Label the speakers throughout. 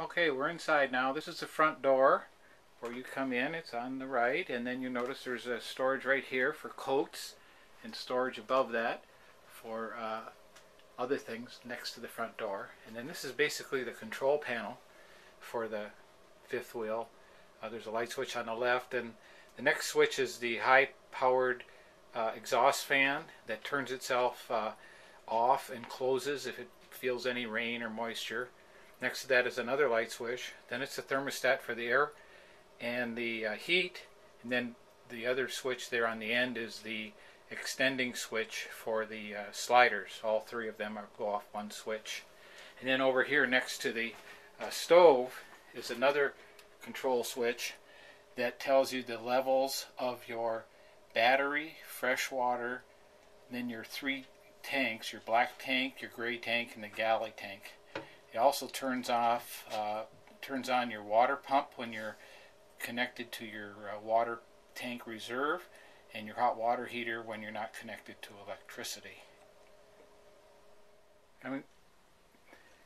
Speaker 1: Okay, we're inside now. This is the front door where you come in. It's on the right, and then you notice there's a storage right here for coats and storage above that for other things next to the front door. And then this is basically the control panel for the fifth wheel. There's a light switch on the left, and the next switch is the high-powered exhaust fan that turns itself off and closes if it feels any rain or moisture. Next to that is another light switch. Then it's the thermostat for the air and the heat, and then the other switch there on the end is the extending switch for the sliders. All three of them go off one switch. And then over here next to the stove is another control switch that tells you the levels of your battery, fresh water, then your three tanks, your black tank, your gray tank, and the galley tank. It also turns on your water pump when you're connected to your water tank reserve, and your hot water heater when you're not connected to electricity.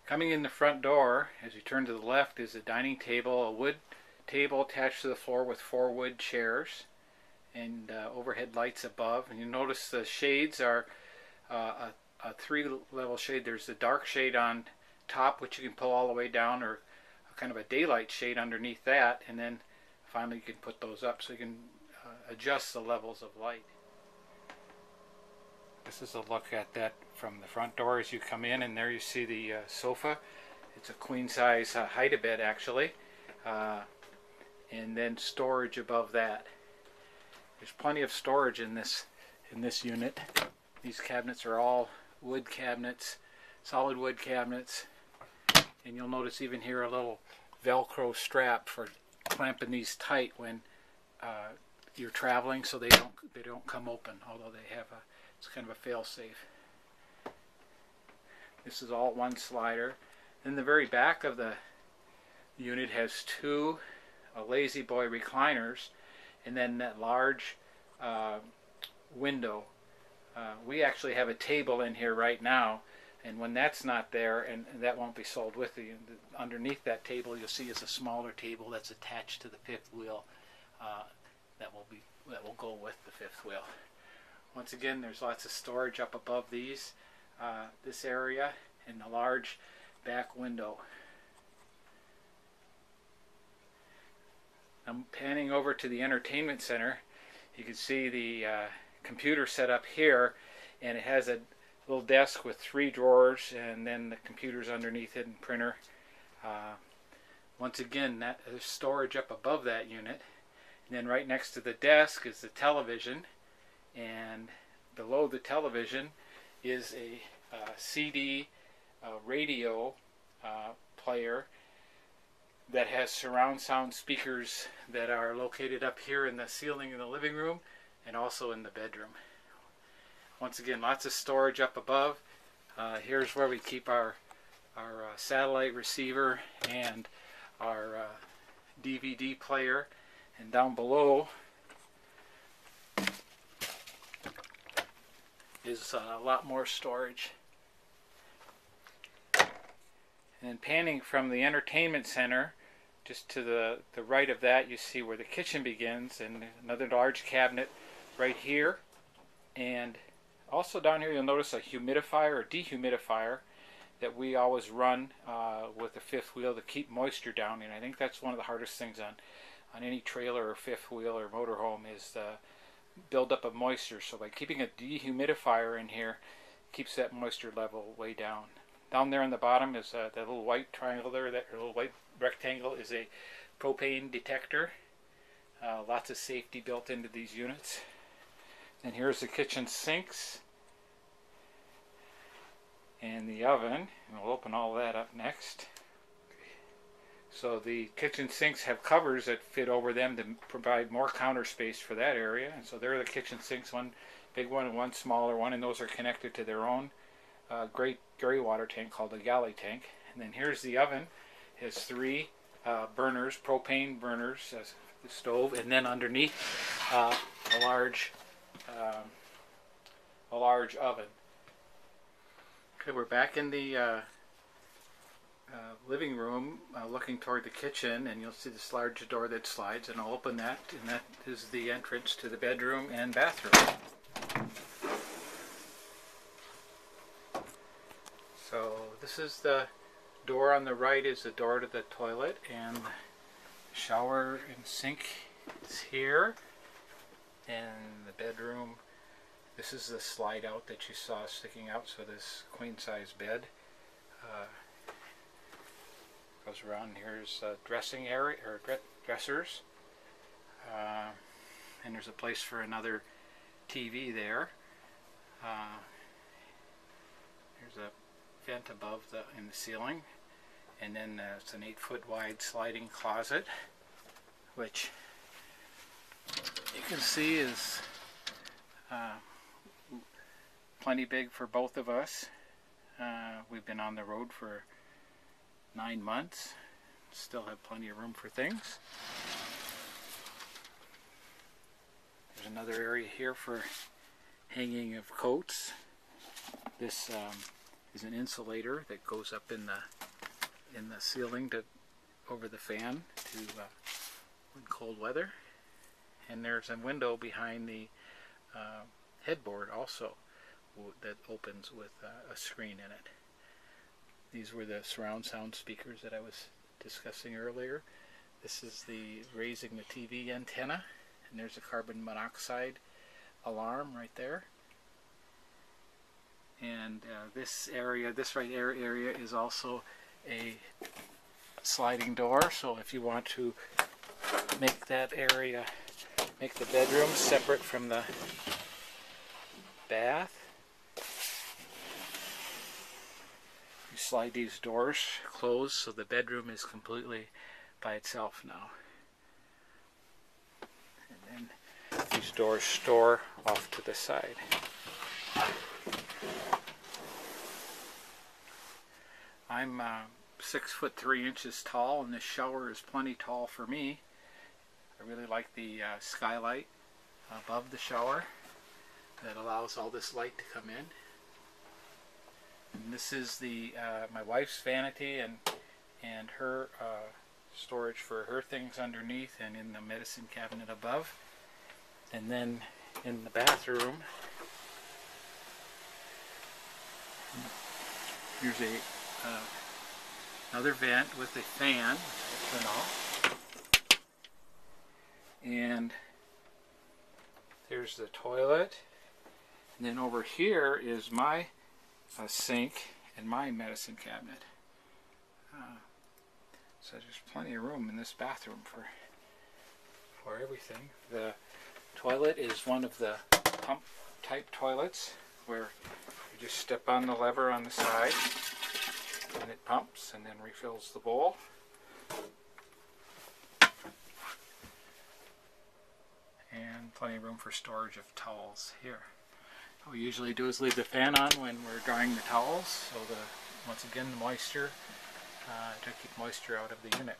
Speaker 1: Coming in the front door, as you turn to the left, is a dining table, a wood table attached to the floor with 4 wood chairs, and overhead lights above. And you notice the shades are a 3-level shade. There's the dark shade on top, which you can pull all the way down, or kind of a daylight shade underneath that, and then finally you can put those up so you can adjust the levels of light. This is a look at that from the front door as you come in, and there you see the sofa. It's a queen size hide-a-bed actually, and then storage above that. There's plenty of storage in this unit. These cabinets are all wood cabinets, solid wood cabinets, and you'll notice even here a little Velcro strap for clamping these tight when you're traveling, so they don't come open. Although they have it's kind of a fail-safe. This is all one slider. Then the very back of the unit has 2 Lazy Boy recliners, and then that large window. We actually have a table in here right now, and when that's not there, and that won't be sold with you, underneath that table you'll see is a smaller table that's attached to the fifth wheel that will go with the fifth wheel. Once again, there's lots of storage up above this area, and the large back window. I'm panning over to the entertainment center. You can see the computer set up here, and it has a little desk with 3 drawers, and then the computer's underneath it and printer. Once again, there's storage up above that unit, and then right next to the desk is the television, and below the television is a CD radio player that has surround sound speakers that are located up here in the ceiling in the living room and also in the bedroom. Once again, lots of storage up above. Here's where we keep our satellite receiver and our DVD player, and down below is a lot more storage. And panning from the entertainment center, just to the right of that, you see where the kitchen begins, and another large cabinet right here. And also down here you'll notice a humidifier or dehumidifier that we always run with the fifth wheel to keep moisture down. And I think that's one of the hardest things on any trailer or fifth wheel or motorhome is the buildup of moisture. So by keeping a dehumidifier in here, keeps that moisture level way down. Down there on the bottom is that little white triangle there, that little white rectangle is a propane detector. Lots of safety built into these units. And here's the kitchen sinks and the oven, and we'll open all that up next. So the kitchen sinks have covers that fit over them to provide more counter space for that area. And so there are the kitchen sinks, one big one and one smaller one, and those are connected to their own gray water tank called the galley tank. And then here's the oven. It has 3 burners, propane burners, the stove, and then underneath a large oven. Okay, we're back in the living room looking toward the kitchen, and you'll see this large door that slides, and I'll open that, and that is the entrance to the bedroom and bathroom. So this is the door on the right, is the door to the toilet, and the shower and sink is here, and the bedroom, this is the slide out that you saw sticking out, so this queen size bed goes around. Here's a dressing area, or dressers, and there's a place for another TV there. There's a vent above in the ceiling, and then it's an 8-foot wide sliding closet, which you can see is plenty big for both of us. We've been on the road for 9 months, still have plenty of room for things. There's another area here for hanging of coats. This is an insulator that goes up in the ceiling to over the fan to in cold weather. And there's a window behind the headboard also that opens with a screen in it. These were the surround sound speakers that I was discussing earlier. This is the raising the TV antenna, and there's a carbon monoxide alarm right there. And this area, this right area is also a sliding door, so if you want to make that area, make the bedroom separate from the bath, you slide these doors closed so the bedroom is completely by itself now. And then these doors store off to the side. I'm 6 foot 3 inches tall, and this shower is plenty tall for me. I really like the skylight above the shower that allows all this light to come in. And this is the my wife's vanity and her storage for her things underneath and in the medicine cabinet above. And then in the bathroom, here's a another vent with a fan, which I'll turn off. And there's the toilet. And then over here is my sink and my medicine cabinet. So there's plenty of room in this bathroom for everything. The toilet is one of the pump type toilets where you just step on the lever on the side and it pumps and then refills the bowl. And plenty of room for storage of towels here. What we usually do is leave the fan on when we're drying the towels, so once again the moisture, to keep moisture out of the unit.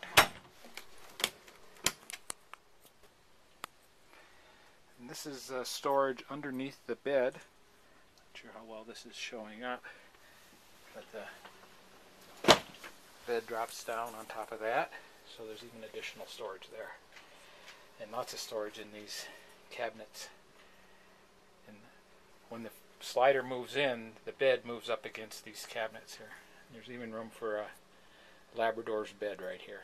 Speaker 1: And this is storage underneath the bed. Not sure how well this is showing up, but the bed drops down on top of that, so there's even additional storage there. And lots of storage in these cabinets. And when the slider moves in, the bed moves up against these cabinets here. There's even room for a Labrador's bed right here.